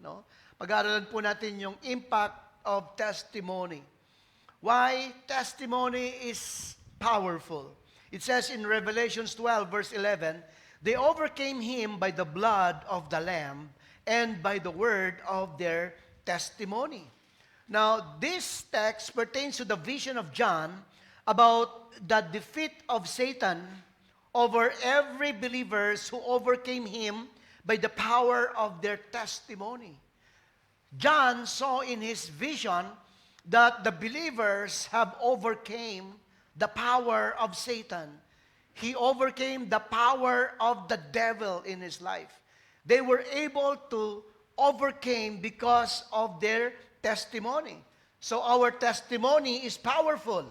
No? Pag-aaralan po natin yung impact of testimony. Why testimony is powerful. It says in Revelations 12 verse 11, they overcame him by the blood of the Lamb and by the word of their testimony. Now, this text pertains to the vision of John about the defeat of Satan over every believers who overcame him by the power of their testimony. John saw in his vision that the believers have overcame the power of Satan. He overcame the power of the devil in his life. They were able to overcome because of their testimony. So our testimony is powerful.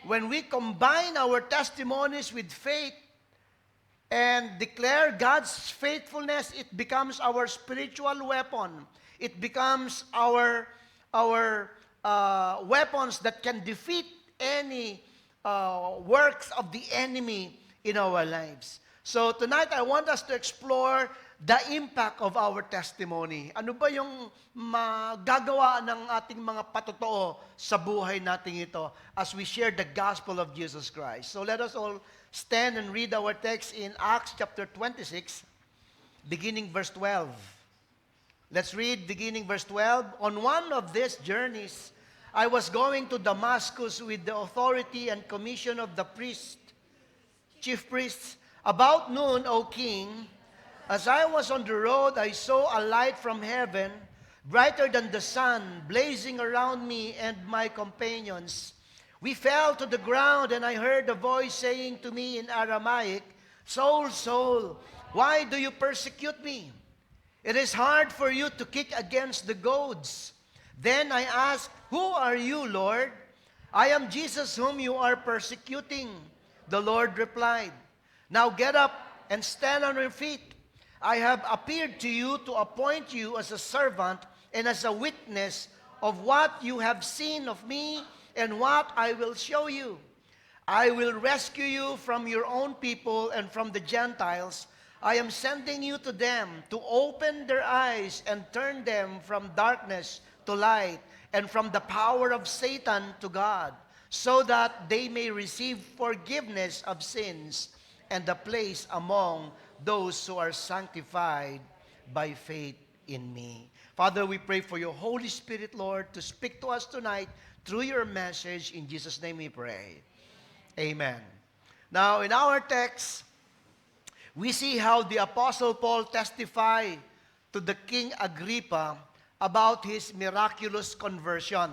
When we combine our testimonies with faith and declare God's faithfulness, it becomes our spiritual weapon. It becomes our weapons that can defeat any works of the enemy in our lives. So tonight, I want us to explore the impact of our testimony. Ano ba yung magagawa ng ating mga patotoo sa buhay natin ito as we share the gospel of Jesus Christ? So let us all stand and read our text in Acts chapter 26, beginning verse 12. Let's read beginning verse 12. On one of these journeys, I was going to Damascus with the authority and commission of the chief priests. About noon, O king, as I was on the road, I saw a light from heaven, brighter than the sun, blazing around me and my companions. We fell to the ground, and I heard a voice saying to me in Aramaic, Saul, Saul, why do you persecute me? It is hard for you to kick against the goads. Then I asked, Who are you, Lord? I am Jesus whom you are persecuting. The Lord replied, Now get up and stand on your feet. I have appeared to you to appoint you as a servant and as a witness of what you have seen of me and what I will show you. I will rescue you from your own people and from the Gentiles. I am sending you to them to open their eyes and turn them from darkness to light and from the power of Satan to God, so that they may receive forgiveness of sins and a place among those who are sanctified by faith in me. Father, we pray for your Holy Spirit, Lord, to speak to us tonight through your message. In Jesus' name we pray. Amen. Now, in our text, we see how the Apostle Paul testified to the King Agrippa about his miraculous conversion.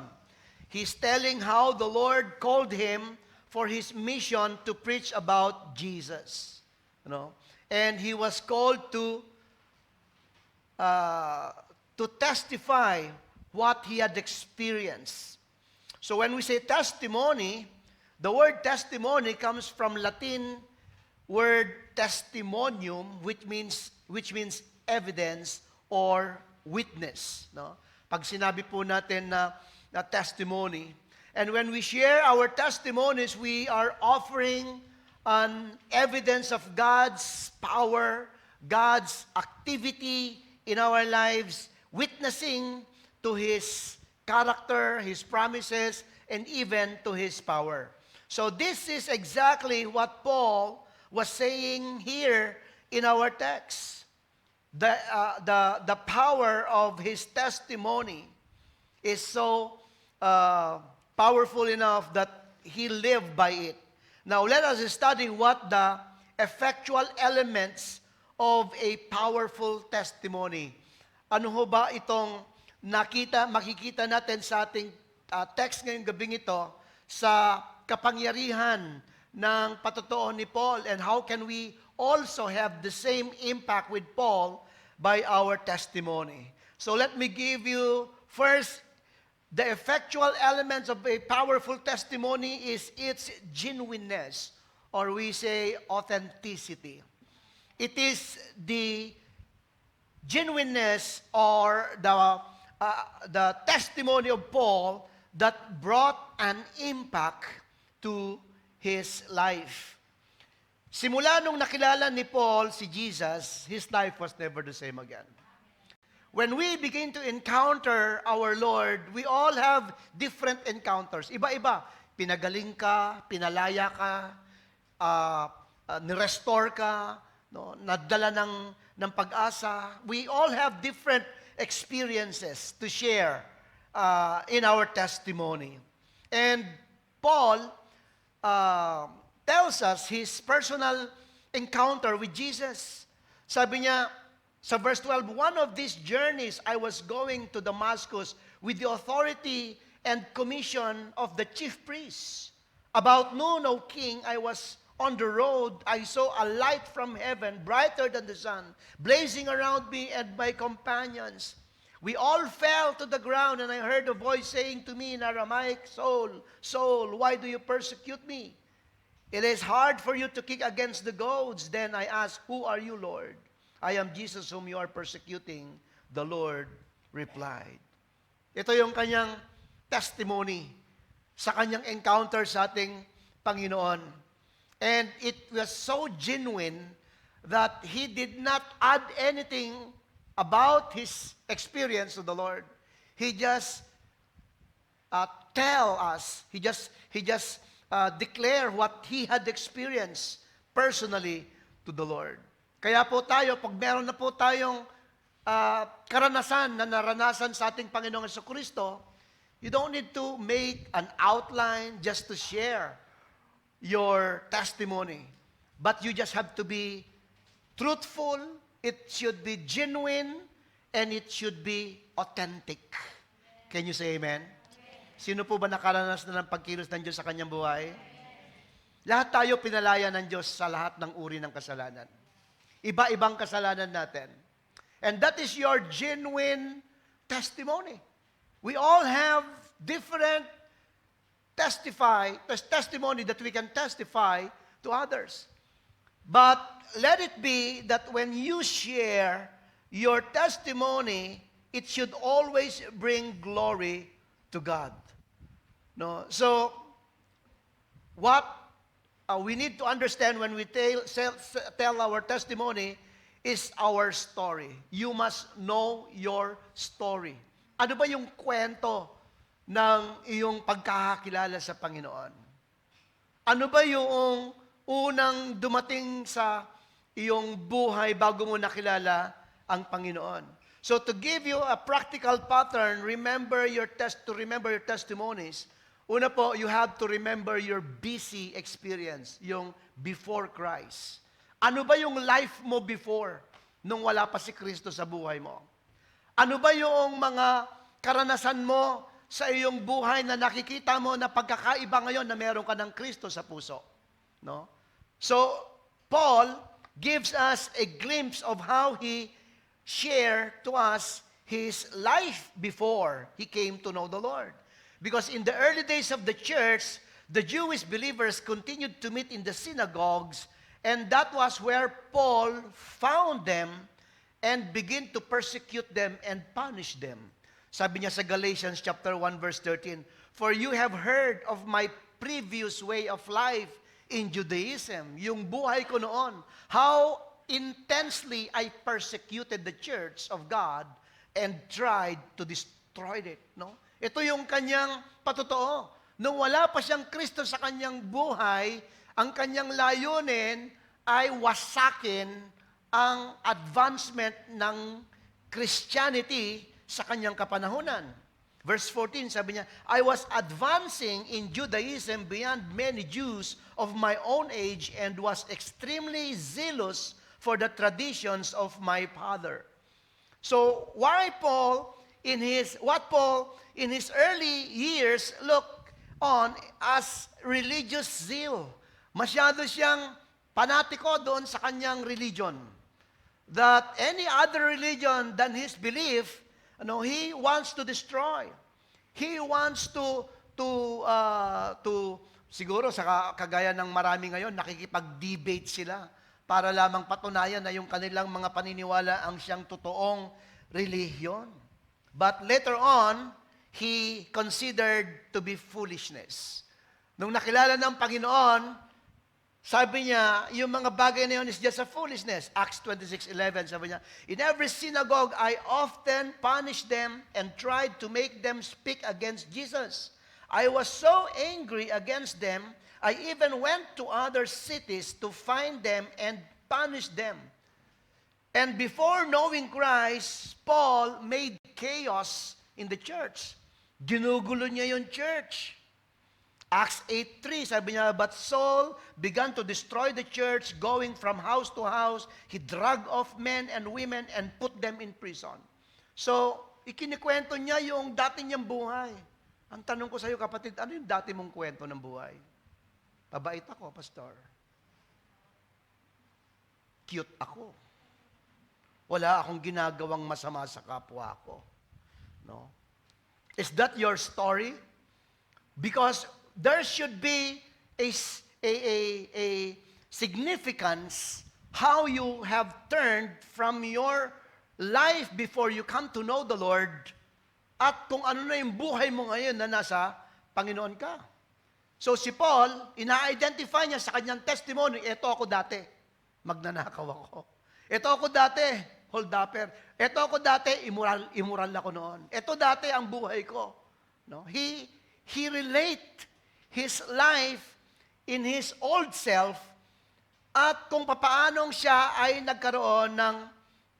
He's telling how the Lord called him for his mission to preach about Jesus. You know? And he was called to testify what he had experienced. So when we say testimony, the word testimony comes from Latin word testimonium, which means evidence or witness. No? Pag sinabi po natin na testimony, and when we share our testimonies, we are offering an evidence of God's power, God's activity in our lives, witnessing to His character, His promises, and even to His power. So this is exactly what Paul was saying here in our text. The power of his testimony is so powerful enough that he lived by it. Now, let us study what the effectual elements of a powerful testimony. Ano ho ba itong makikita natin sa ating text ngayong gabing ito sa kapangyarihan ng patotoo ni Paul, and how can we also have the same impact with Paul by our testimony? So let me give you first the effectual elements of a powerful testimony is its genuineness, or we say authenticity. It is the genuineness or the testimony of Paul that brought an impact to his life. Simula nung nakilala ni Paul si Jesus, his life was never the same again. when we begin to encounter our Lord, we all have different encounters. Iba-iba. Pinagaling ka, pinalaya ka, nirestore ka, no? Nadala ng pag-asa. We all have different experiences to share in our testimony. And Paul tells us his personal encounter with Jesus. Sabi niya sa verse 12, one of these journeys I was going to Damascus with the authority and commission of the chief priests. About noon, O king, I was on the road. I saw a light from heaven, brighter than the sun, blazing around me and my companions. We all fell to the ground, and I heard a voice saying to me in Aramaic, Saul, Saul, why do you persecute me? It is hard for you to kick against the goads. Then I asked, who are you, Lord? I am Jesus whom you are persecuting. The Lord replied. Ito yung kanyang testimony sa kanyang encounter sa ating Panginoon. And it was so genuine that he did not add anything about his experience to the Lord. He just tell us, he just declare what he had experienced personally to the Lord. Kaya po tayo, pag meron na po tayong karanasan na naranasan sa ating Panginoong Jesucristo, you don't need to make an outline just to share your testimony. But you just have to be truthful, it should be genuine, and it should be authentic. Can you say amen? Sino po ba nakaranas na ng pagkilos ng Diyos sa kanyang buhay? Lahat tayo pinalaya ng Diyos sa lahat ng uri ng kasalanan. Iba-ibang kasalanan natin. And that is your genuine testimony. We all have different testimony that we can testify to others. But let it be that when you share your testimony, it should always bring glory to God. No? So, what we need to understand when we tell our testimony is our story. You must know your story. Ano ba yung kwento ng iyong pagkakakilala sa Panginoon? Ano ba yung unang dumating sa iyong buhay bago mo nakilala ang Panginoon? So to give you a practical pattern, remember your testimonies. Una po, you have to remember your busy experience, yung before Christ. Ano ba yung life mo before, nung wala pa si Kristo sa buhay mo? Ano ba yung mga karanasan mo sa iyong buhay na nakikita mo na pagkakaiba ngayon na meron ka ng Kristo sa puso? No? So, Paul gives us a glimpse of how he shared to us his life before he came to know the Lord. Because in the early days of the church, the Jewish believers continued to meet in the synagogues, and that was where Paul found them and began to persecute them and punish them. Sabi niya sa Galatians chapter 1 verse 13, "For you have heard of my previous way of life in Judaism," yung buhay ko noon, "how intensely I persecuted the church of God and tried to destroy it." No? Ito yung kanyang patotoo. Nung wala pa siyang Kristo sa kanyang buhay, ang kanyang layunin ay wasakin ang advancement ng Christianity sa kanyang kapanahunan. Verse 14, sabi niya, "I was advancing in Judaism beyond many Jews of my own age and was extremely zealous for the traditions of my father." So, Paul in his early years looked on as religious zeal. Masyado siyang panatiko doon sa kanyang religion. That any other religion than his belief, he wants to destroy. He wants to siguro sa kagaya ng marami ngayon, nakikipag-debate sila para lamang patunayan na yung kanilang mga paniniwala ang siyang totoong relihiyon. But later on, he considered to be foolishness. Nung nakilala ng Panginoon, Sabi niya, yung mga bagay na yun is just a foolishness. Acts 26:11, sabi niya, in every synagogue, I often punished them and tried to make them speak against Jesus. I was so angry against them, I even went to other cities to find them and punish them. And before knowing Christ, Paul made chaos in the church. Ginugulo niya yung church. Acts 8:3, sabi niya, but Saul began to destroy the church, going from house to house. He dragged off men and women and put them in prison. So, ikinikwento niya yung dati niyang buhay. Ang tanong ko sa iyo, kapatid, ano yung dati mong kwento ng buhay? Pabait ako, pastor. Cute ako. Wala akong ginagawang masama sa kapwa ko. No? Is that your story? Because there should be a significance how you have turned from your life before you come to know the Lord at kung ano na yung buhay mo ngayon na nasa Panginoon ka. So si Paul, ina-identify niya sa kanyang testimony, ito ako dati, magnanakaw ako. Ito ako dati, hold-upper. Ito ako dati, immoral ako noon. Ito dati ang buhay ko. No? He relate his life in his old self at kung papaanong siya ay nagkaroon ng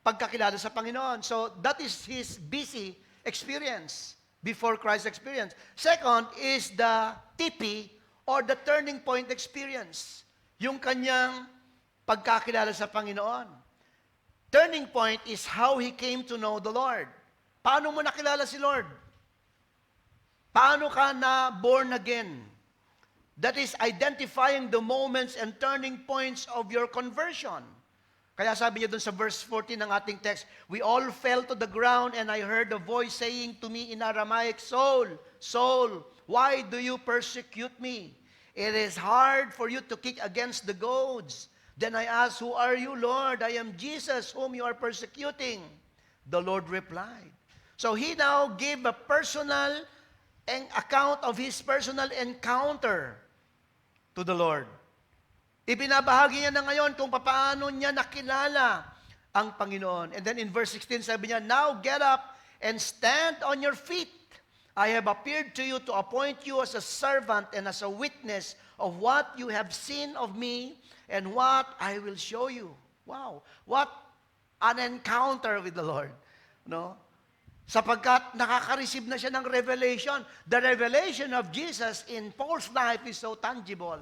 pagkakilala sa Panginoon. So that is his busy experience before Christ experience. Second is the TP or the turning point experience. Yung kanyang pagkakilala sa Panginoon. Turning point is how he came to know the Lord. Paano mo nakilala si Lord? Paano ka na born again? That is identifying the moments and turning points of your conversion. Kaya sabi niya dun sa verse 14 ng ating text, we all fell to the ground and I heard a voice saying to me in Aramaic, Saul, Saul, why do you persecute me? It is hard for you to kick against the goads. Then I asked, who are you, Lord? I am Jesus, whom you are persecuting. The Lord replied. So he now gave a personal account of his personal encounter to the Lord. Ibinabahagi niya na ngayon kung paano niya nakilala ang Panginoon. And then in verse 16, sabi niya, now get up and stand on your feet. I have appeared to you to appoint you as a servant and as a witness of what you have seen of me and what I will show you. Wow, what an encounter with the Lord. No? Sapagkat nakaka-receive na siya ng revelation. The revelation of Jesus in Paul's life is so tangible.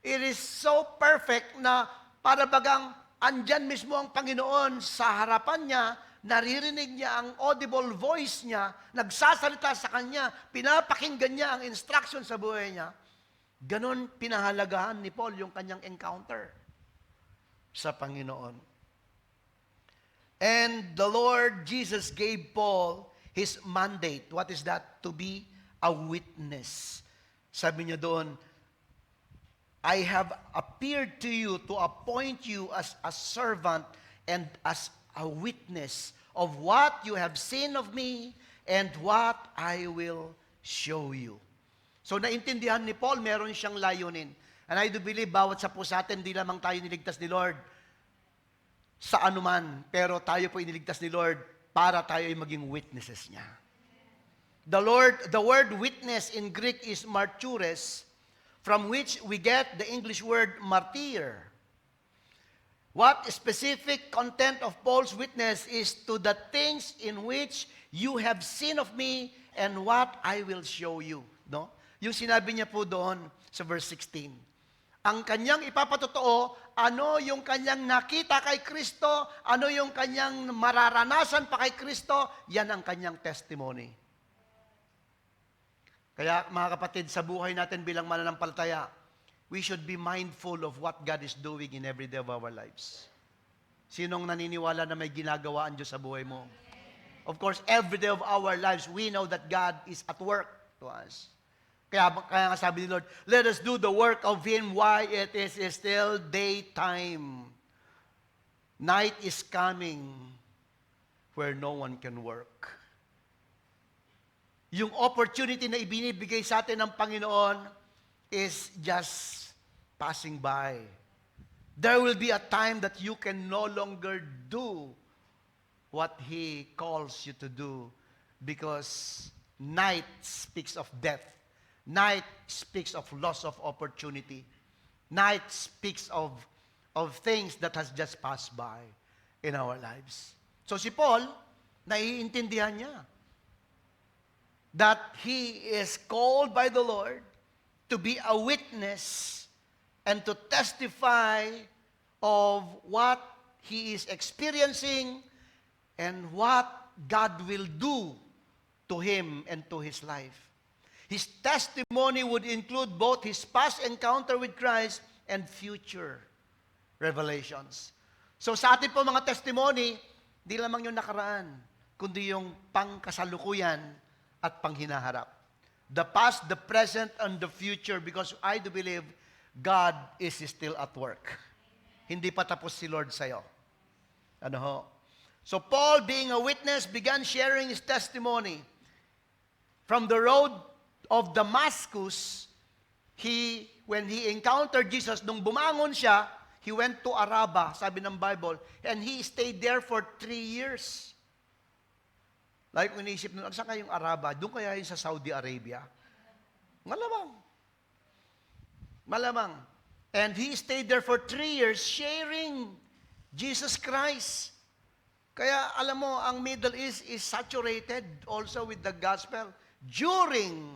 It is so perfect na para bagang andyan mismo ang Panginoon sa harapan niya, naririnig niya ang audible voice niya, nagsasalita sa kanya, pinapakinggan niya ang instruction sa buhay niya. Ganon pinahalagahan ni Paul yung kanyang encounter sa Panginoon. And the Lord Jesus gave Paul his mandate. What is that? To be a witness. Sabi niya doon, I have appeared to you to appoint you as a servant and as a witness of what you have seen of me and what I will show you. So naintindihan ni Paul, meron siyang layunin. And I do believe, bawat sa po sa atin, di lamang tayo niligtas ni Lord sa anuman, pero tayo po iniligtas ni Lord para tayo ay maging witnesses niya. The word witness in Greek is martyres, from which we get the English word martyr. What specific content of Paul's witness is to the things in which you have seen of me and what I will show you. No? Yung sinabi niya po doon sa verse 16. Ang kanyang ipapatotoo, ano yung kanyang nakita kay Kristo, ano yung kanyang mararanasan pa kay Kristo, yan ang kanyang testimony. Kaya mga kapatid, sa buhay natin bilang mananampalataya, we should be mindful of what God is doing in every day of our lives. Sinong naniniwala na may ginagawa ang Diyos sa buhay mo? Of course, every day of our lives, we know that God is at work to us. Kaya nga sabi ni Lord, let us do the work of Him while it is still daytime. Night is coming where no one can work. Yung opportunity na ibinibigay sa atin ng Panginoon is just passing by. There will be a time that you can no longer do what He calls you to do because night speaks of death. Night speaks of loss of opportunity. Night speaks of things that has just passed by in our lives. So si Paul, naiintindihan niya that he is called by the Lord to be a witness and to testify of what he is experiencing and what God will do to him and to his life. His testimony would include both his past encounter with Christ and future revelations. So sa atin po mga testimony, di lamang yung nakaraan, kundi yung pangkasalukuyan at panghinaharap. The past, the present, and the future, because I do believe God is still at work. Hindi pa tapos si Lord sa'yo. Ano ho? So Paul, being a witness, began sharing his testimony. From the road of Damascus, when he encountered Jesus, nung bumangon siya, he went to Araba, sabi ng Bible, and he stayed there for 3 years. Like, kung iniisip nyo, saan kayong Araba? Doon kaya yun sa Saudi Arabia? Malamang. Malamang. And he stayed there for 3 years sharing Jesus Christ. Kaya, alam mo, ang Middle East is saturated also with the gospel during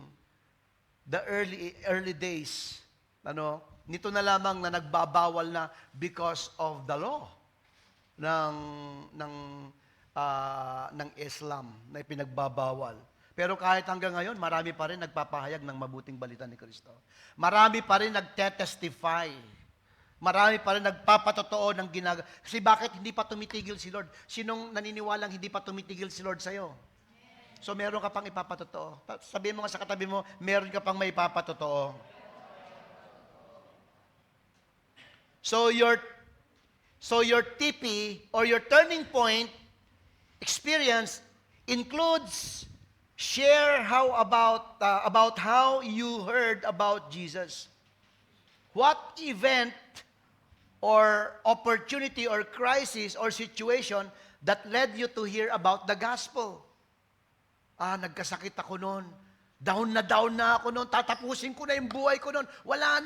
the early days. Ano? Nito na lamang na nagbabawal na because of the law ng Islam na ipinagbabawal. Pero kahit hanggang ngayon, marami pa rin nagpapahayag ng mabuting balita ni Kristo. Marami pa rin nagte-testify. Marami pa rin nagpapatotoo ng ginagawa. Kasi bakit hindi pa tumitigil si Lord? Sinong naniniwalang hindi pa tumitigil si Lord sa'yo? So meron ka pang ipapatotoo. Sabihin mo nga sa katabi mo, meron ka pang may ipapatotoo. So your TP or your turning point experience includes share about how you heard about Jesus. What event or opportunity or crisis or situation that led you to hear about the gospel? Nagkasakit ako noon. Down na ako noon. Tatapusin ko na yung buhay ko noon. Wala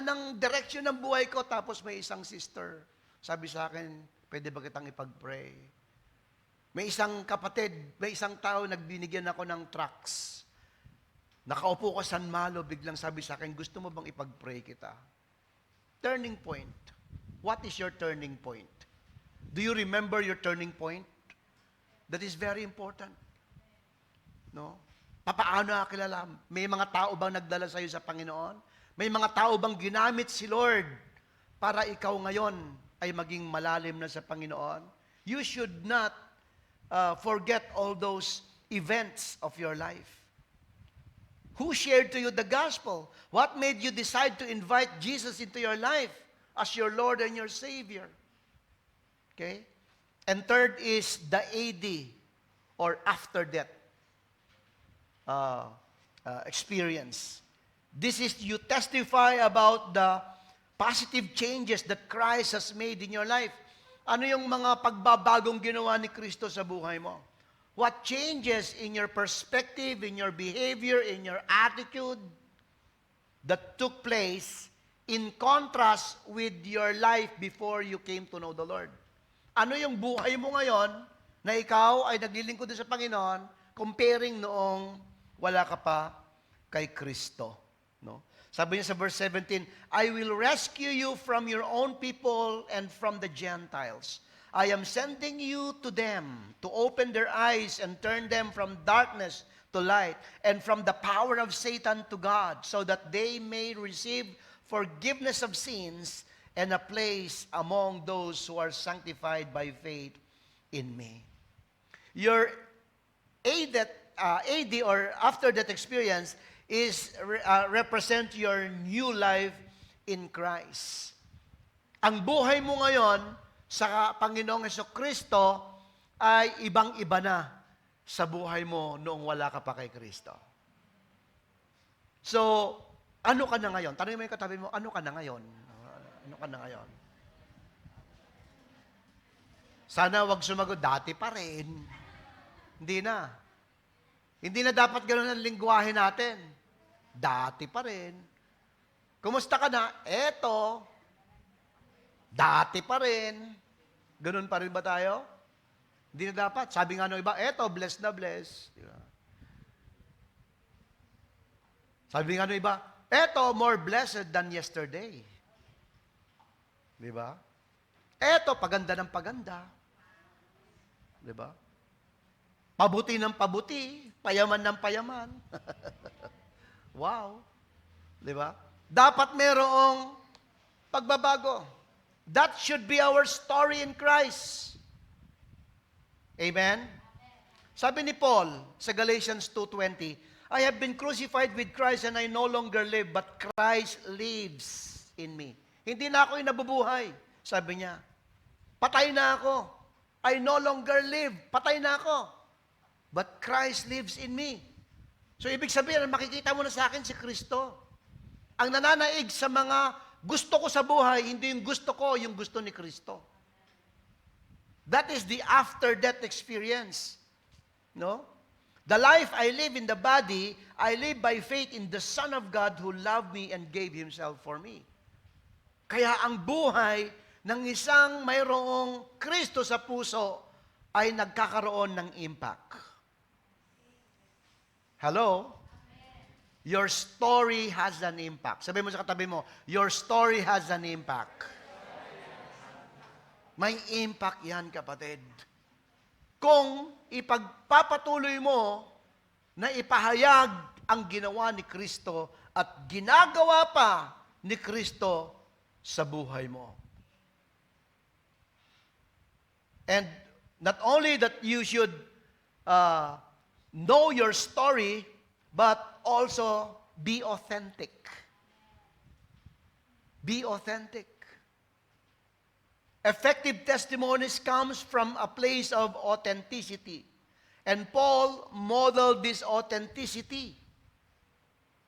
nang direction ng buhay ko. Tapos may isang sister. Sabi sa akin, pwede ba kitang ipag-pray? May isang kapatid, may isang tao, nagbinigyan ako ng tracts. Nakaupo ko sa San Malo, biglang sabi sa akin, gusto mo bang ipag-pray kita? Turning point. What is your turning point? Do you remember your turning point? That is very important. No? Paano kilala? May mga tao bang nagdala sa iyo sa Panginoon? May mga tao bang ginamit si Lord para ikaw ngayon ay maging malalim na sa Panginoon? You should not forget all those events of your life. Who shared to you the gospel? What made you decide to invite Jesus into your life as your Lord and your Savior? Okay? And third is the AD or after death experience. This is you testify about the positive changes that Christ has made in your life. Ano yung mga pagbabagong ginawa ni Kristo sa buhay mo? What changes in your perspective, in your behavior, in your attitude that took place in contrast with your life before you came to know the Lord? Ano yung buhay mo ngayon na ikaw ay naglilingkod sa Panginoon comparing noong wala ka pa kay Kristo? No? Sabi niya sa verse 17, I will rescue you from your own people and from the Gentiles. I am sending you to them to open their eyes and turn them from darkness to light and from the power of Satan to God, so that they may receive forgiveness of sins and a place among those who are sanctified by faith in me. Your AD or after that experience is represent your new life in Christ. Ang buhay mo ngayon sa Panginoong Jesucristo ay ibang-iba na sa buhay mo noong wala ka pa kay Kristo. So, Ano ka na ngayon? Tanongin mo yung katabi mo, ano ka na ngayon? Ano ka na ngayon? Sana wag sumagot, dati pa rin. Hindi na. Hindi na dapat gano'n ang lingwahe natin. Dati pa rin. Kumusta ka na? Eto. Dati pa rin. Ganun pa rin ba tayo? Hindi na dapat. Sabi nga ng iba, eto, blessed na blessed. Di ba? Sabi nga ng iba, eto, more blessed than yesterday. Di ba? Eto, paganda ng paganda. Di ba? Pabuti ng pabuti, payaman ng payaman. Wow. Di ba? Dapat merong pagbabago. That should be our story in Christ. Amen? Sabi ni Paul sa Galatians 2:20, I have been crucified with Christ and I no longer live, but Christ lives in me. Hindi na ako yung nabubuhay, sabi niya. Patay na ako. I no longer live. Patay na ako. But Christ lives in me. So, ibig sabihin, makikita mo na sa akin si Kristo. Ang nananaig sa mga gusto ko sa buhay, hindi yung gusto ko, yung gusto ni Kristo. That is the after-death experience. No? The life I live in the body, I live by faith in the Son of God who loved me and gave Himself for me. Kaya ang buhay ng isang mayroong Kristo sa puso ay nagkakaroon ng impact. Hello? Your story has an impact. Sabi mo sa katabi mo, your story has an impact. May impact yan, kapatid. Kung ipagpapatuloy mo na ipahayag ang ginawa ni Kristo at ginagawa pa ni Kristo sa buhay mo. And not only that you should know your story, but also be authentic. Be authentic. Effective testimonies comes from a place of authenticity. And Paul modeled this authenticity.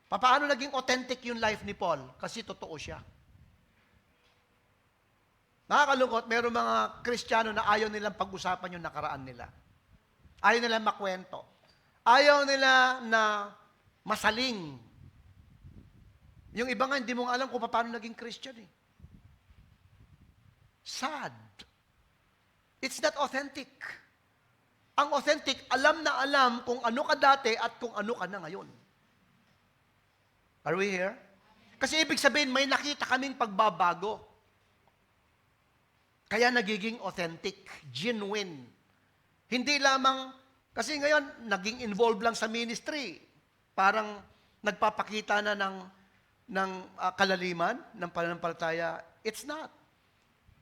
Paano naging authentic yung life ni Paul? Kasi totoo siya. Nakakalungkot, mayroong mga Kristiyano na ayaw nilang pag-usapan yung nakaraan nila. Ayaw nilang makwento. Ayaw nila na masaling. Yung iba nga, hindi mo alam kung paano naging Christian eh. Sad. It's not authentic. Ang authentic, alam na alam kung ano ka dati at kung ano ka na ngayon. Are we here? Kasi ibig sabihin, may nakita kaming pagbabago. Kaya nagiging authentic, genuine. Hindi lamang, kasi ngayon, naging involved lang sa ministry. Parang nagpapakita na ng kalaliman, ng pananampalataya. It's not.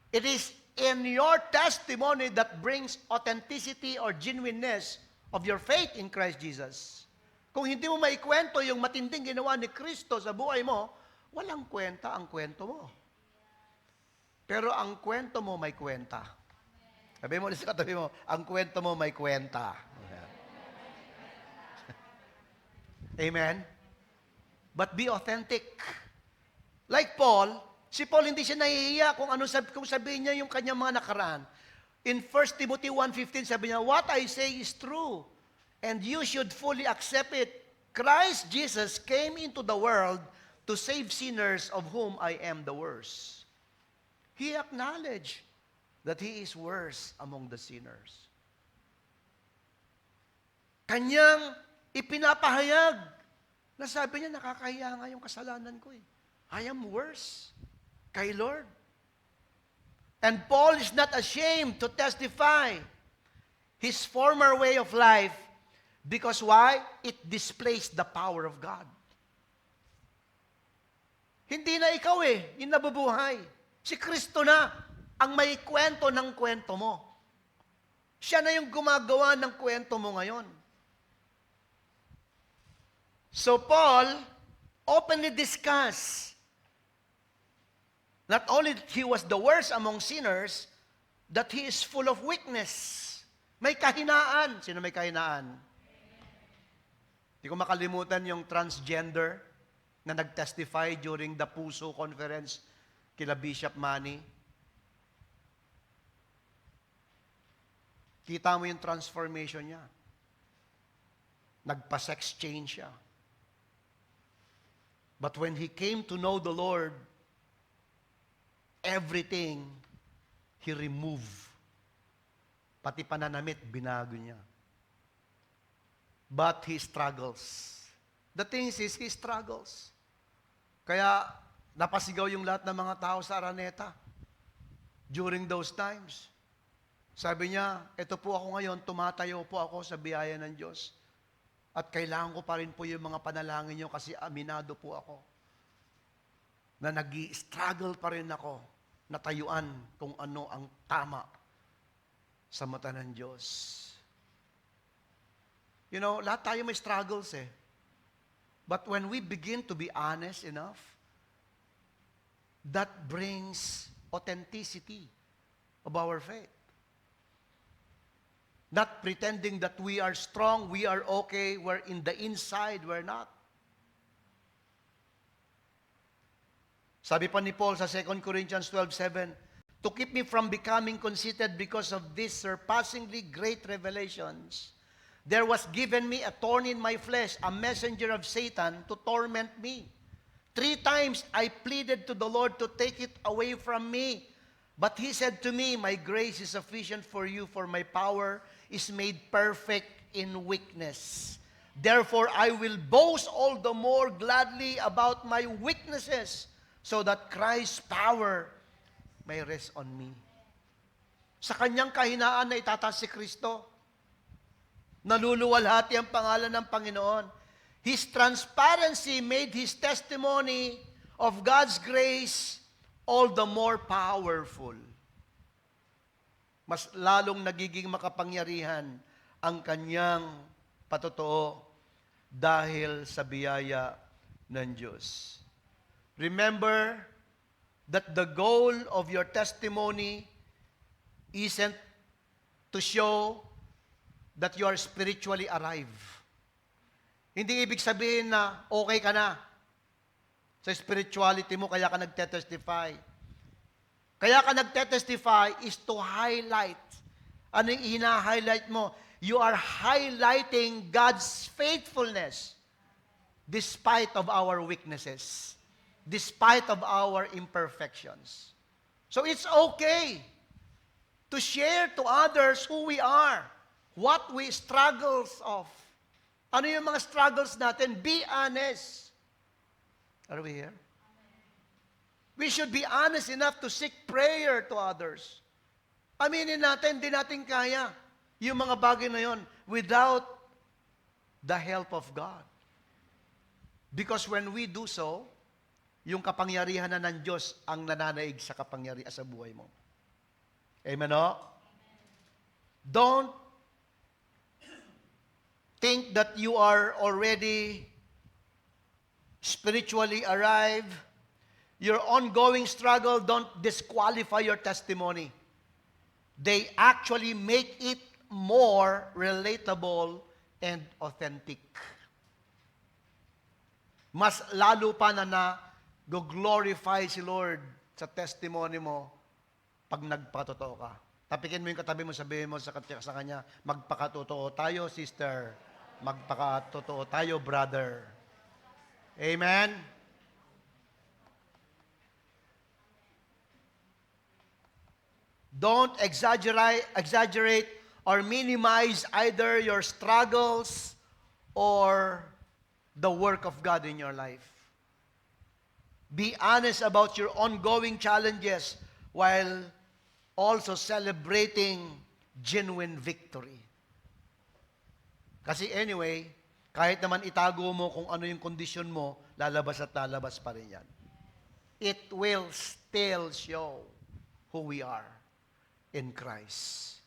It is in your testimony that brings authenticity or genuineness of your faith in Christ Jesus. Kung hindi mo maikwento yung matinding ginawa ni Kristo sa buhay mo, walang kwenta ang kwento mo. Pero ang kwento mo may kwenta. Sabi mo sa katabi mo, ang kwento mo may kwenta. Amen? But be authentic. Like Paul, si Paul hindi siya nahihiya kung sabihin niya yung kanyang mga nakaraan. In 1 Timothy 1:15, sabi niya, what I say is true, and you should fully accept it. Christ Jesus came into the world to save sinners, of whom I am the worst. He acknowledged that he is worst among the sinners. Kanyang ipinapahayag na sabi niya, nakakahiya nga yung kasalanan ko eh. I am worse kay Lord. And Paul is not ashamed to testify his former way of life because why? It displays the power of God. Hindi na ikaw yung nabubuhay. Si Kristo na ang may kwento ng kwento mo. Siya na yung gumagawa ng kwento mo ngayon. So Paul openly discussed not only that he was the worst among sinners, that he is full of weakness. May kahinaan. Sino may kahinaan? Hindi ko makalimutan yung transgender na nag-testify during the Puso Conference kila Bishop Manny. Kita mo yung transformation niya. Nagpa-sex change siya. But when he came to know the Lord, everything he removed. Pati pananamit, binago niya. But he struggles. The thing is, he struggles. Kaya, napasigaw yung lahat ng mga tao sa Araneta during those times. Sabi niya, ito po ako ngayon, tumatayo po ako sa biyaya ng Diyos. At kailangan ko pa rin po yung mga panalangin niyo kasi aminado po ako na nag-struggle pa rin ako na tayuan kung ano ang tama sa mata ng Diyos. You know, lahat tayo may struggles eh. But when we begin to be honest enough, that brings authenticity of our faith. Not pretending that we are strong, we are okay, where in the inside, we're not. Sabi pa ni Paul sa 2 Corinthians 12:7, to keep me from becoming conceited because of these surpassingly great revelations, there was given me a thorn in my flesh, a messenger of Satan to torment me. 3 times I pleaded to the Lord to take it away from me. But he said to me, my grace is sufficient for you, for my power is made perfect in weakness. Therefore, I will boast all the more gladly about my weaknesses, so that Christ's power may rest on me. Sa kanyang kahinaan na itataas si Kristo, naluluwalhati ang pangalan ng Panginoon. His transparency made his testimony of God's grace all the more powerful. Mas lalong nagiging makapangyarihan ang kanyang patotoo dahil sa biyaya ng Diyos. Remember that the goal of your testimony isn't to show that you are spiritually arrived. Hindi ibig sabihin na okay ka na sa spirituality mo, kaya ka nagtetestify. Kaya ka nagtetestify is to highlight. Ano yung hina-highlight mo? You are highlighting God's faithfulness despite of our weaknesses, despite of our imperfections. So it's okay to share to others who we are, what we struggles of. Ano yung mga struggles natin? Be honest. Are we here? We should be honest enough to seek prayer to others. Aminin natin, di natin kaya yung mga bagay na yon without the help of God. Because when we do so, yung kapangyarihan na ng Diyos ang nananaig sa kapangyarihan sa buhay mo. Amen, no? Don't think that you are already spiritually arrived. Your ongoing struggle don't disqualify your testimony. They actually make it more relatable and authentic. Mas lalo pa na go-glorify si Lord sa testimony mo pag nagpatotoo ka. Tapikin mo yung katabi mo, sabihin mo sa kanya, magpakatotoo tayo, sister. Magpakatotoo tayo, brother. Amen? Don't exaggerate or minimize either your struggles or the work of God in your life. Be honest about your ongoing challenges while also celebrating genuine victory. Kasi anyway, kahit naman itago mo kung ano yung kondisyon mo, lalabas at lalabas pa rin yan. It will still show who we are in Christ.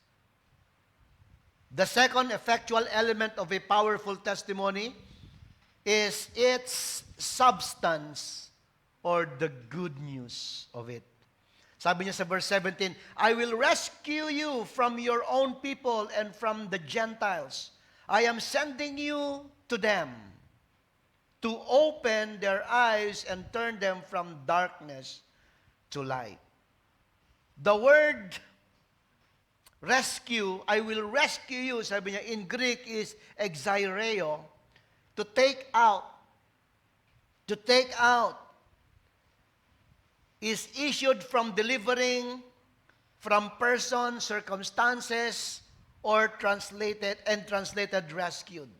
The second effectual element of a powerful testimony is its substance or the good news of it. Sabi niya sa verse 17, I will rescue you from your own people and from the Gentiles. I am sending you to them. to open their eyes and turn them from darkness to light. The word rescue, I will rescue you, sabi niya, in Greek is exaireo, to take out. To take out is issued from delivering from person, circumstances, or translated rescued.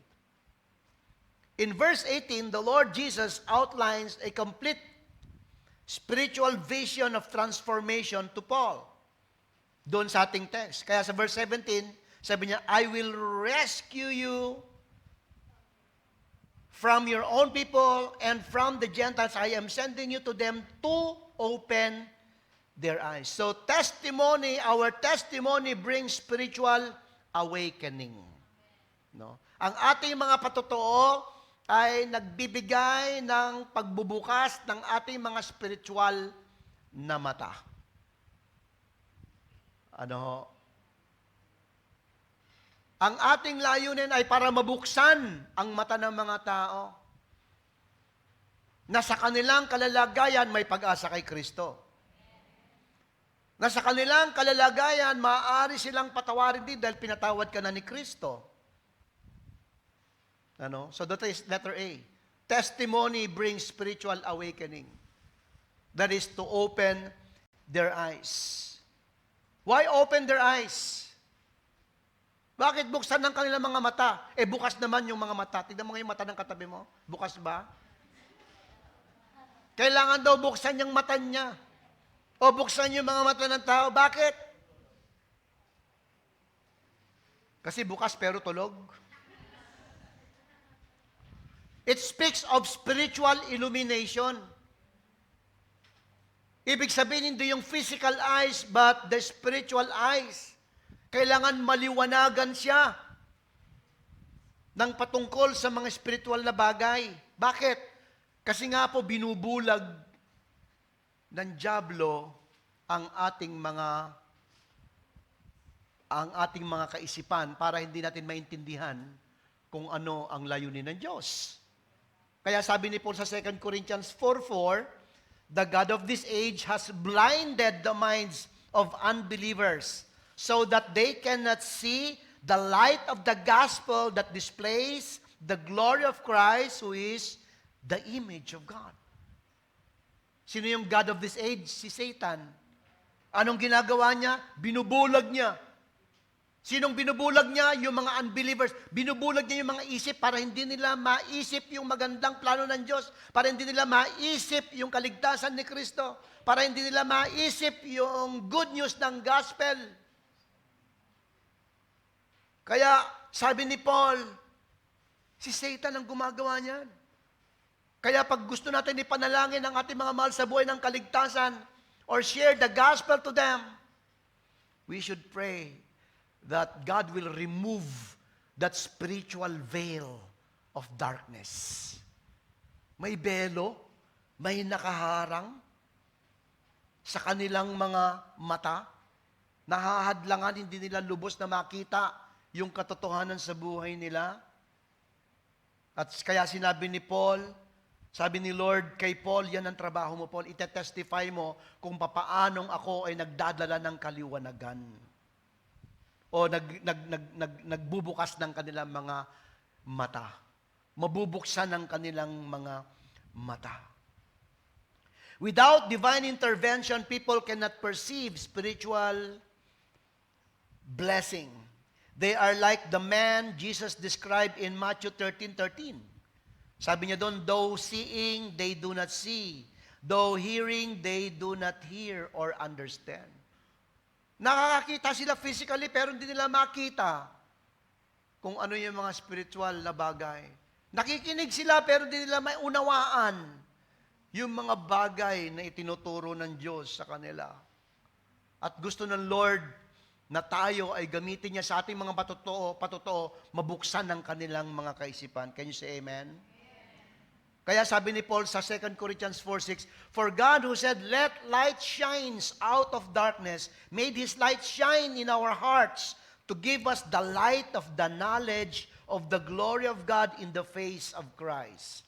In verse 18, the Lord Jesus outlines a complete spiritual vision of transformation to Paul. Doon sa ating text. Kaya sa verse 17, sabi niya, I will rescue you from your own people and from the Gentiles. I am sending you to them to open their eyes. So testimony, our testimony brings spiritual awakening. No? Ang ating mga patotoo ay nagbibigay ng pagbubukas ng ating mga spiritual na mata. Ano? Ang ating layunin ay para mabuksan ang mata ng mga tao na sa kanilang kalalagayan may pag-asa kay Kristo. Na sa kanilang kalalagayan, maaari silang patawarin din dahil pinatawad ka na ni Kristo. Ano? So that is letter A. Testimony brings spiritual awakening. That is to open their eyes. Why open their eyes? Bakit buksan ng kanilang mga mata? Bukas naman yung mga mata. Tignan mo nga yung mata ng katabi mo. Bukas ba? Kailangan daw buksan yung mata niya. O buksan yung mga mata ng tao. Bakit? Kasi bukas pero tulog. It speaks of spiritual illumination. Ibig sabihin, hindi yung physical eyes, but the spiritual eyes. Kailangan maliwanagan siya ng patungkol sa mga spiritual na bagay. Bakit? Kasi nga po, binubulag ng dyablo ang ating mga kaisipan para hindi natin maintindihan kung ano ang layunin ng Diyos. Kaya sabi ni Paul sa 2 Corinthians 4:4, the God of this age has blinded the minds of unbelievers so that they cannot see the light of the gospel that displays the glory of Christ, who is the image of God. Sino yung God of this age? Si Satan. Anong ginagawa niya? Binubulag niya. Sinong binubulag niya? Yung mga unbelievers. Binubulag niya yung mga isip para hindi nila maisip yung magandang plano ng Diyos, para hindi nila maisip yung kaligtasan ni Kristo, para hindi nila maisip yung good news ng gospel. Kaya sabi ni Paul, si Satan ang gumagawa niyan. Kaya pag gusto natin ipanalangin ang ating mga mahal sa buhay ng kaligtasan or share the gospel to them, we should pray that God will remove that spiritual veil of darkness. May belo, may nakaharang sa kanilang mga mata, nahahadlangan, hindi nila lubos na makita yung katotohanan sa buhay nila. At kaya sinabi ni Paul, sabi ni Lord kay Paul, yan ang trabaho mo, Paul, itetestify mo kung papaanong ako ay nagdadala ng kaliwanagan o nagbubukas ng kanilang mga mata. Mabubuksan ng kanilang mga mata. Without divine intervention, people cannot perceive spiritual blessing. They are like the man Jesus described in Matthew 13:13. Sabi niya doon, though seeing, they do not see. Though hearing, they do not hear or understand. Nakakakita sila physically pero hindi nila makita kung ano yung mga spiritual na bagay. Nakikinig sila pero hindi nila maunawaan yung mga bagay na itinuturo ng Diyos sa kanila. At gusto ng Lord na tayo ay gamitin niya sa ating mga patotoo, mabuksan ng kanilang mga kaisipan. Can you say amen? Kaya sabi ni Paul sa 2 Corinthians 4:6, for God who said, let light shines out of darkness, made His light shine in our hearts to give us the light of the knowledge of the glory of God in the face of Christ.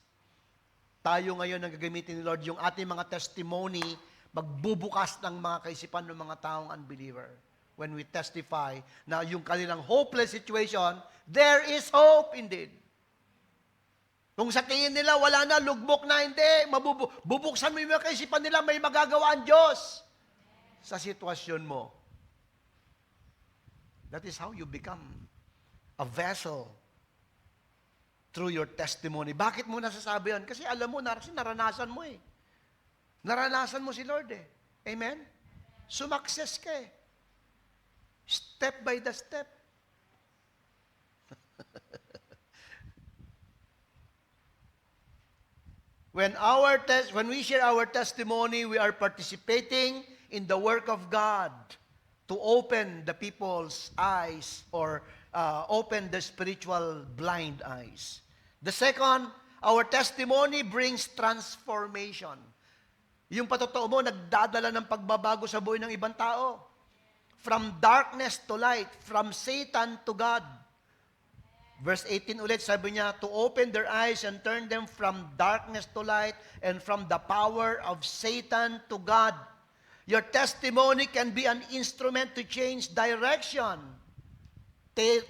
tayo ngayon ang gagamitin ni Lord, yung ating mga testimony, magbubukas ng mga kaisipan ng mga taong unbeliever. When we testify na yung kanilang hopeless situation, there is hope indeed. Kung sa tingin nila, wala na, lugbok na, hindi. Bubuksan mo yung mga kaisipan nila, may magagawa ang Diyos sa sitwasyon mo. That is how you become a vessel through your testimony. Bakit mo nasasabi yan? Kasi alam mo, naranasan mo eh. Naranasan mo si Lord eh. Amen? Sumakses ka eh. Step by the step. When we share our testimony, we are participating in the work of God to open the people's eyes or open the spiritual blind eyes. The second, our testimony brings transformation. Yung patotoo mo, nagdadala ng pagbabago sa buhay ng ibang tao. From darkness to light, from Satan to God. Verse 18 ulit, sabi niya, to open their eyes and turn them from darkness to light and from the power of Satan to God. Your testimony can be an instrument to change direction,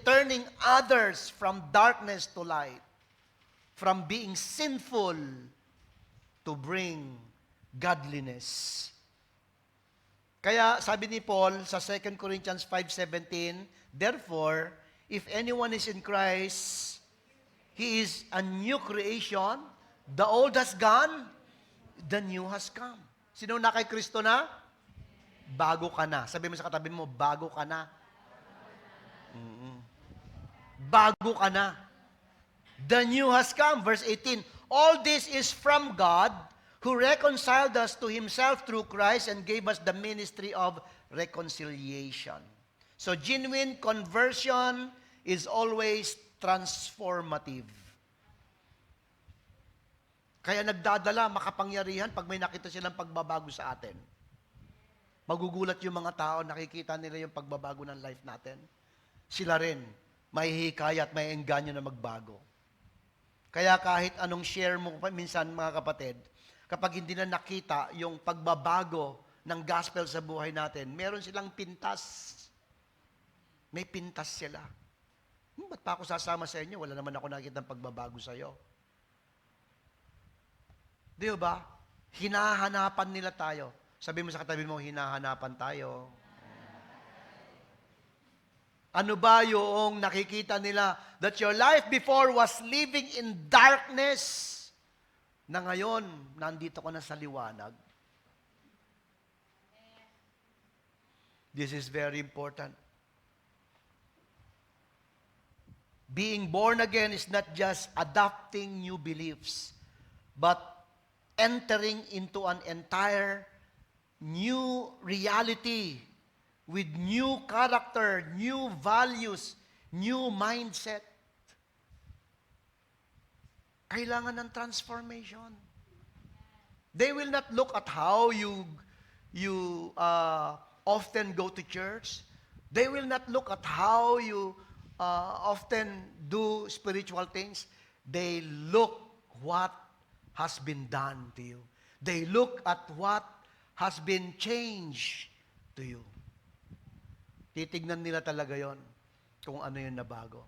turning others from darkness to light, from being sinful to bring godliness. Kaya sabi ni Paul sa 2 Corinthians 5:17, therefore, if anyone is in Christ, he is a new creation. The old has gone, the new has come. Sino na kay Kristo na? Bago ka na. Sabi mo sa katabi mo, bago ka na. Bago ka na. The new has come. Verse 18, all this is from God, who reconciled us to Himself through Christ and gave us the ministry of reconciliation. So genuine conversion is always transformative. Kaya nagdadala, makapangyarihan pag may nakita silang pagbabago sa atin. Magugulat yung mga tao, nakikita nila yung pagbabago ng life natin. Sila rin, may hikaya at may engganyo na magbago. Kaya kahit anong share mo minsan mga kapatid, kapag hindi na nakita yung pagbabago ng gospel sa buhay natin, meron silang pintas. May pintas sila. Ba't pa ako sasama sa inyo? Wala naman ako nakita ng pagbabago sa iyo. Di ba? Hinahanapan nila tayo. Sabi mo sa katabi mo, hinahanapan tayo. Ano ba yung nakikita nila? That your life before was living in darkness, na ngayon, nandito ka na sa liwanag. This is very important. Being born again is not just adopting new beliefs, but entering into an entire new reality with new character, new values, new mindset. Kailangan ng transformation. They will not look at how you often go to church. They will not look at how you often do spiritual things. They look what has been done to you. They look at what has been changed to you. Titignan nila talaga yon kung ano yung nabago.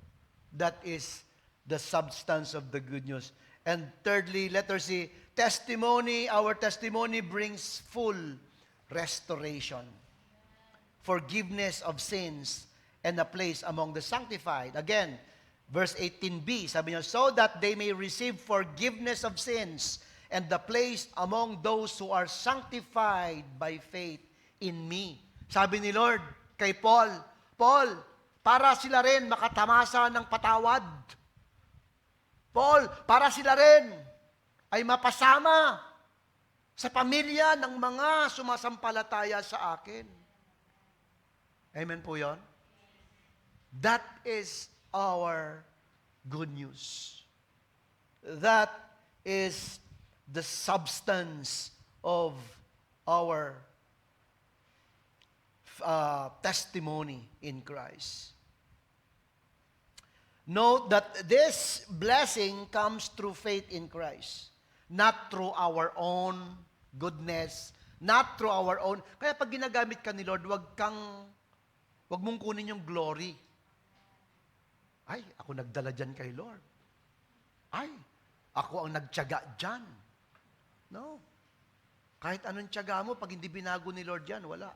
That is the substance of the good news. And thirdly, letter C, testimony. Our testimony brings full restoration, forgiveness of sins, and a place among the sanctified. Again, verse 18b, sabi niya, so that they may receive forgiveness of sins and the place among those who are sanctified by faith in me. Sabi ni Lord kay Paul, Paul, para sila rin makatamasa ng patawad. Paul, para sila rin ay mapasama sa pamilya ng mga sumasampalataya sa akin. Amen po yun? That is our good news. That is the substance of our testimony in Christ. Note that this blessing comes through faith in Christ. not through our own goodness, not through our own. Kaya pag ginagamit ka ni Lord, wag mong kunin yung glory. Ay, ako nagdala dyan kay Lord. Ay, ako ang nagtiyaga dyan. No. Kahit anong tiyaga mo, pag hindi binago ni Lord yan, wala.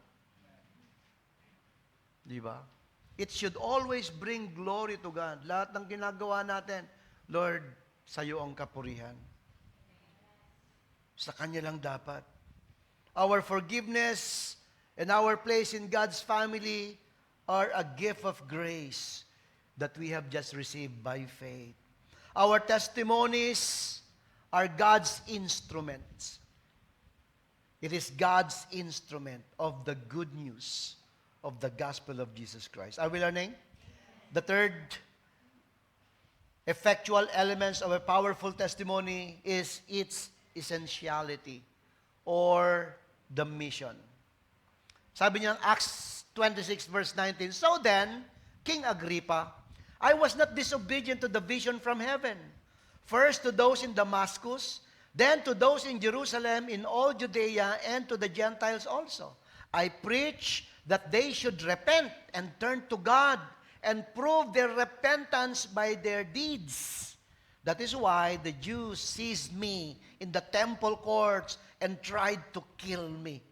Di ba? It should always bring glory to God. Lahat ng ginagawa natin, Lord, sa'yo ang kapurihan. Sa Kanya lang dapat. Our forgiveness and our place in God's family are a gift of grace that we have just received by faith. Our testimonies are God's instruments. It is God's instrument of the good news of the gospel of Jesus Christ. Are we learning? The third effectual elements of a powerful testimony is its essentiality or the mission. Sabi niya Acts 26 verse 19, "So then, King Agrippa, I was not disobedient to the vision from heaven. First to those in Damascus, then to those in Jerusalem, in all Judea, and to the Gentiles also. I preach that they should repent and turn to God and prove their repentance by their deeds. That is why the Jews seized me in the temple courts and tried to kill me."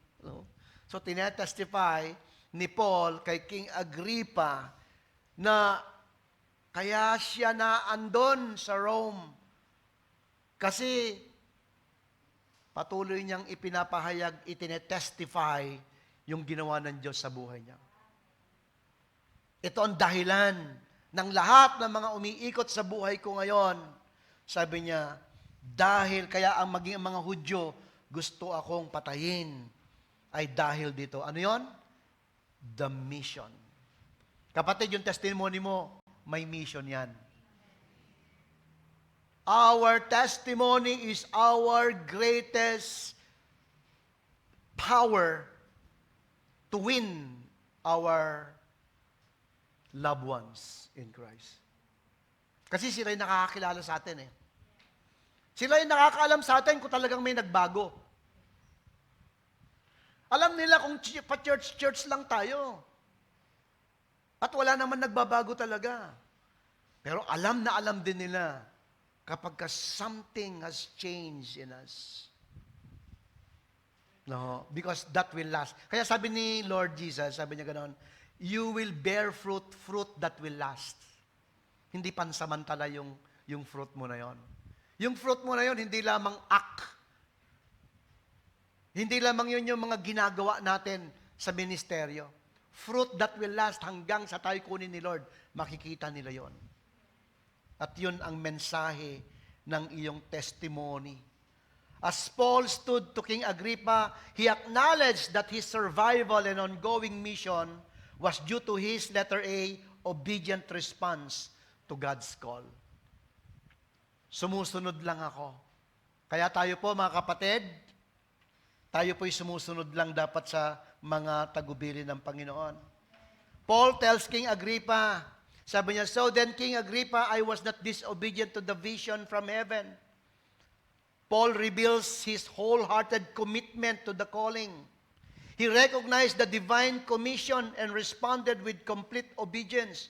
So tinetestify ni Paul kay King Agrippa na kaya siya na andon sa Rome kasi patuloy niyang ipinapahayag, itinetestify yung ginawa ng Diyos sa buhay niya. Ito ang dahilan ng lahat ng mga umiikot sa buhay ko ngayon. Sabi niya, dahil kaya ang maging mga Hudyo, gusto akong patayin, ay dahil dito. Ano yon? The mission. Kapatid, yung testimony mo, may mission yan. Our testimony is our greatest power to win our loved ones in Christ. Kasi sila yung nakakakilala sa atin eh. Sila yung nakakaalam sa atin kung talagang may nagbago. Alam nila kung pa-church lang tayo. At wala naman nagbabago talaga. Pero alam na alam din nila kapag something has changed in us. No, because that will last. Kaya sabi ni Lord Jesus, sabi niya ganoon, you will bear fruit that will last. Hindi pansamantala yung fruit mo na yon. Yung fruit mo na yon, hindi lamang act. Hindi lamang yun yung mga ginagawa natin sa ministeryo. Fruit that will last hanggang sa tayo kunin ni Lord, makikita nila yon. At yun ang mensahe ng iyong testimony. As Paul stood to King Agrippa, he acknowledged that his survival and ongoing mission was due to his, letter A, obedient response to God's call. Sumusunod lang ako. Kaya tayo po, mga kapatid, tayo po'y sumusunod lang dapat sa mga tagubilin ng Panginoon. Paul tells King Agrippa, sabi niya, "So then, King Agrippa, I was not disobedient to the vision from heaven." Paul reveals his wholehearted commitment to the calling. He recognized the divine commission and responded with complete obedience.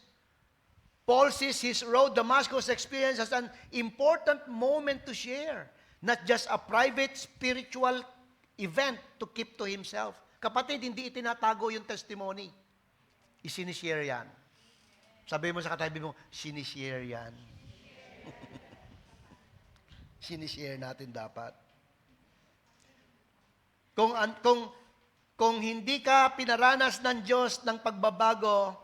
Paul sees his road Damascus experience as an important moment to share, not just a private spiritual event to keep to himself. Kapatid, hindi itinatago yung testimony. Isinishare yan. Sabi mo sa katabi mo, sinishare yan. Sinishare natin dapat. Kung hindi ka pinaranas ng Diyos ng pagbabago,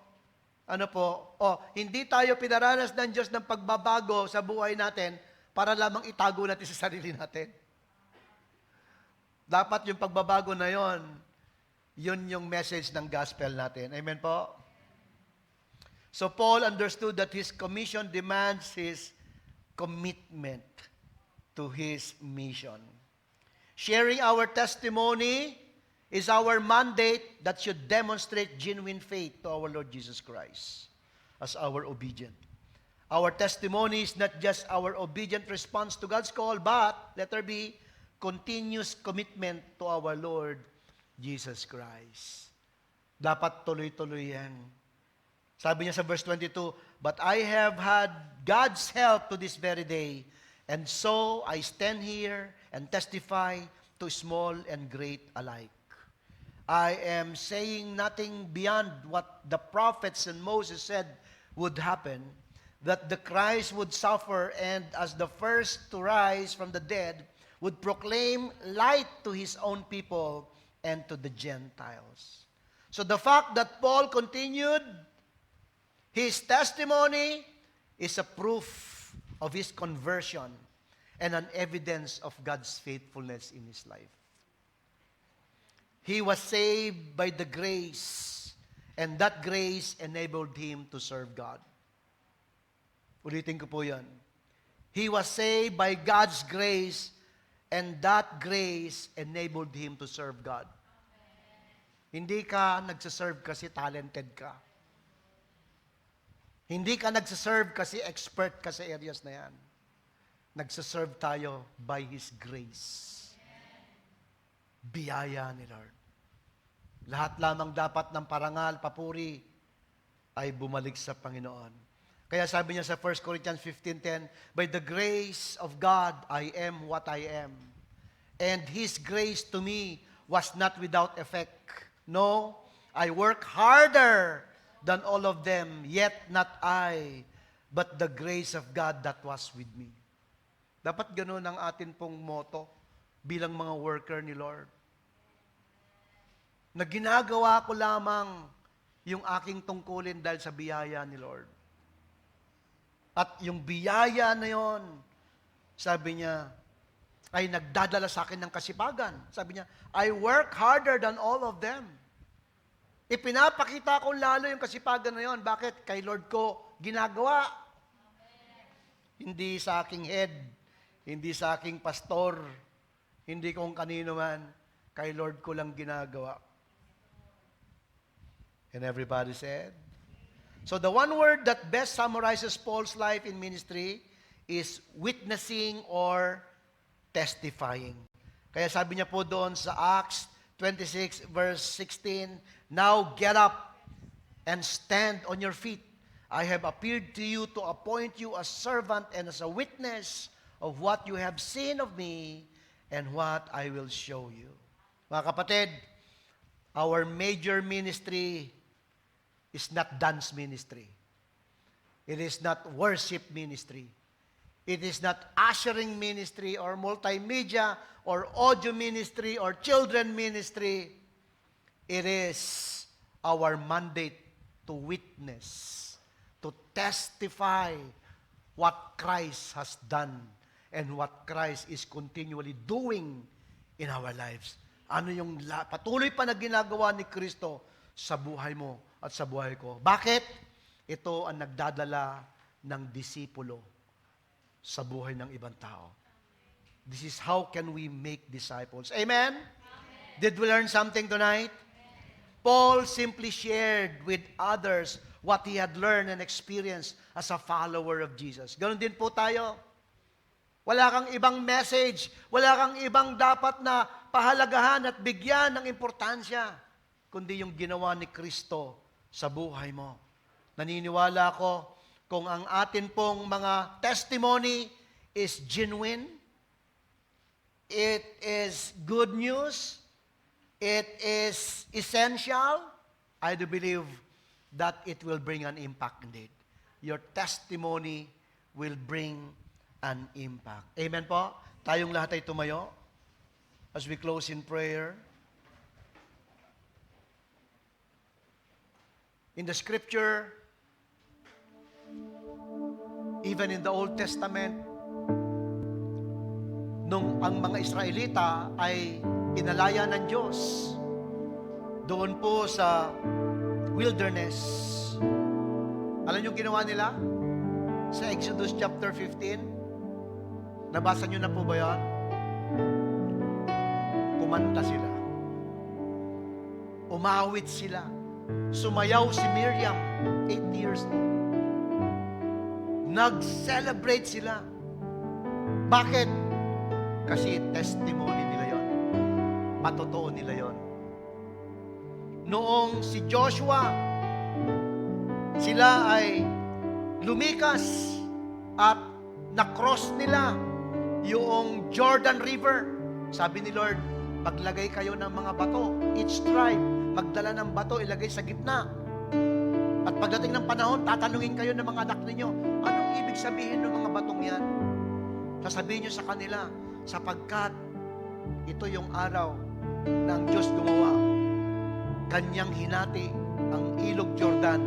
hindi tayo pinaranas ng Diyos ng pagbabago sa buhay natin para lamang itago natin sa sarili natin. Dapat yung pagbabago na yun yung message ng gospel natin. Amen po? So Paul understood that his commission demands his commitment to his mission. Sharing our testimony is our mandate that should demonstrate genuine faith to our Lord Jesus Christ as our obedient. Our testimony is not just our obedient response to God's call, but, letter B, continuous commitment to our Lord Jesus Christ. Dapat tuloy-tuloy yan. Sabi niya sa verse 22, "But I have had God's help to this very day, and so I stand here and testify to small and great alike. I am saying nothing beyond what the prophets and Moses said would happen, that the Christ would suffer and as the first to rise from the dead, would proclaim light to his own people and to the Gentiles." So the fact that Paul continued his testimony is a proof of his conversion and an evidence of God's faithfulness in his life. He was saved by the grace, and that grace enabled him to serve God. Ulitin ko po yan. He was saved by God's grace, and that grace enabled him to serve God. Hindi ka nagsaserve kasi talented ka. Hindi ka nagsaserve kasi expert ka sa areas na yan. Nagsaserve tayo by His grace. Biyaya ni Lord. Lahat lamang dapat ng parangal, papuri, ay bumalik sa Panginoon. Kaya sabi niya sa 1 Corinthians 15:10, "By the grace of God, I am what I am. And His grace to me was not without effect. No, I work harder than all of them, yet not I, but the grace of God that was with me." Dapat ganoon ang atin pong motto bilang mga worker ni Lord. Na ginagawa ko lamang yung aking tungkulin dahil sa biyaya ni Lord. At yung biyaya na yon, sabi niya, ay nagdadala sa akin ng kasipagan. Sabi niya, I work harder than all of them. Ipinapakita ko lalo yung kasipagan na yon. Bakit? Kay Lord ko ginagawa. Hindi sa aking head, hindi sa aking pastor, hindi kung kanino man. Kay Lord ko lang ginagawa. And everybody said? So the one word that best summarizes Paul's life in ministry is witnessing or testifying. Kaya sabi niya po doon sa Acts 26 verse 16, "Now get up and stand on your feet. I have appeared to you to appoint you as servant and as a witness of what you have seen of me and what I will show you." Mga kapatid, our major ministry is not dance ministry. It is not worship ministry. It is not ushering ministry or multimedia or audio ministry or children ministry. It is our mandate to witness, to testify what Christ has done and what Christ is continually doing in our lives. Ano yung patuloy pa na ginagawa ni Kristo sa buhay mo at sa buhay ko. Bakit? Ito ang nagdadala ng disipulo sa buhay ng ibang tao. This is how can we make disciples. Amen? Amen. Did we learn something tonight? Amen. Paul simply shared with others what he had learned and experienced as a follower of Jesus. Ganon din po tayo. Wala kang ibang message, wala kang ibang dapat na pahalagahan at bigyan ng importansya, kundi yung ginawa ni Kristo sa buhay mo. Naniniwala ako kung ang atin pong mga testimony is genuine, it is good news, it is essential, I do believe that it will bring an impact indeed. Your testimony will bring an impact. Amen po? Tayong lahat ay tumayo as we close in prayer. In the scripture, even in the Old Testament, nung ang mga Israelita ay pinalaya ng Diyos doon po sa wilderness, alam niyo ginawa nila? Sa Exodus chapter 15, nabasa niyo na po ba yan? Kumanta sila. Umawit sila. Sumayaw si Miriam, 8 years old. Nag-celebrate sila. Bakit? Kasi testimony nila yon. Patotoo nila yon. Noong si Joshua, sila ay lumikas at na-cross nila yung Jordan River. Sabi ni Lord, maglagay kayo ng mga bato, each tribe, magdala ng bato, ilagay sa gitna. At pagdating ng panahon, tatanungin kayo ng mga anak ninyo, anong ibig sabihin ng mga batong yan? Sasabihin nyo sa kanila, sapagkat ito yung araw na ang Diyos gumawa. Kanyang hinati ang ilog Jordan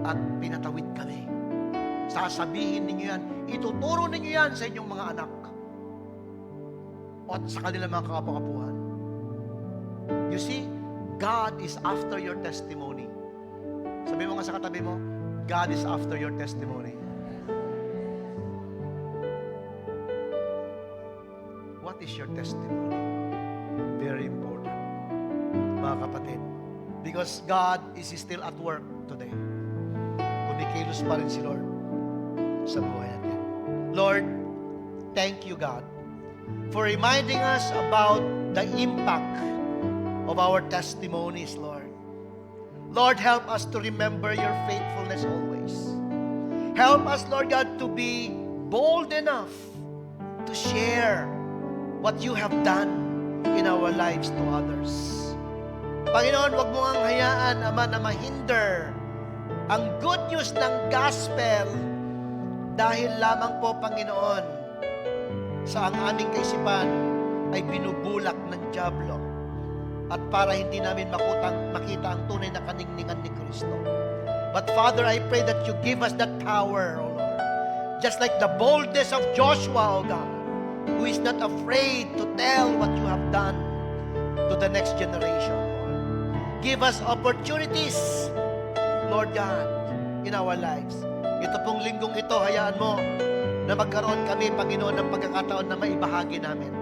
at pinatawid kami. Sasabihin ninyo yan, ituturo ninyo yan sa inyong mga anak at sa kanilang mga kakapakuhan. You see, God is after your testimony. Sabi mo nga sa katabi mo, God is after your testimony. What is your testimony? Very important, mga kapatid. Because God is still at work today. Kumikilos pa rin si Lord sa buhay natin. Lord, thank you, God, for reminding us about the impact of our testimonies, Lord. Lord, help us to remember your faithfulness always. Help us, Lord God, to be bold enough to share what you have done in our lives to others. Panginoon, huwag mo ang hayaan, Ama, na mahinder ang good news ng gospel dahil lamang po, Panginoon, sa ang aming kaisipan ay binubulak ng dyablo at para hindi namin makita ang tunay na kaningningan ni Kristo. But Father, I pray that you give us that power, O Lord. Just like the boldness of Joshua, O God, who is not afraid to tell what you have done to the next generation, Lord. Give us opportunities, Lord God, in our lives. Ito pong linggong ito, hayaan mo na magkaroon kami, Panginoon, ng pagkakataon na maibahagi namin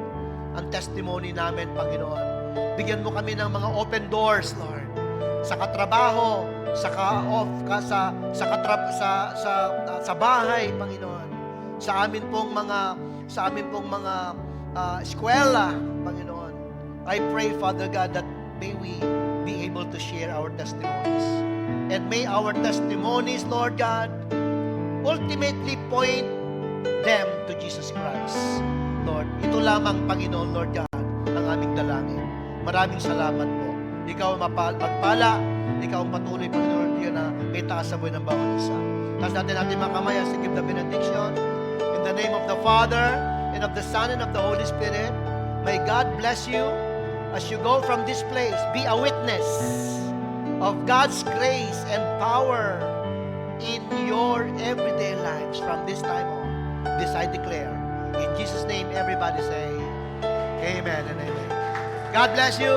ang testimony namin, Panginoon. Bigyan mo kami ng mga open doors, Lord, sa katrabaho, sa bahay, Panginoon, sa amin pong mga eskwela, Panginoon. I pray, Father God, that may we be able to share our testimonies. And may our testimonies, Lord God, ultimately point them to Jesus Christ. Lord, ito lamang, Panginoon, Lord God, ang aming dalangin. Maraming salamat po. Ikaw ang magpala, ikaw ang patuloy, Panginoon, yun na may taas sa buhay ng bawat isa. Taas natin mga kamay as we give the benediction. In the name of the Father, and of the Son, and of the Holy Spirit, may God bless you as you go from this place. Be a witness of God's grace and power in your everyday lives from this time on. This I declare. In Jesus' name, everybody say, Amen and Amen. God bless you.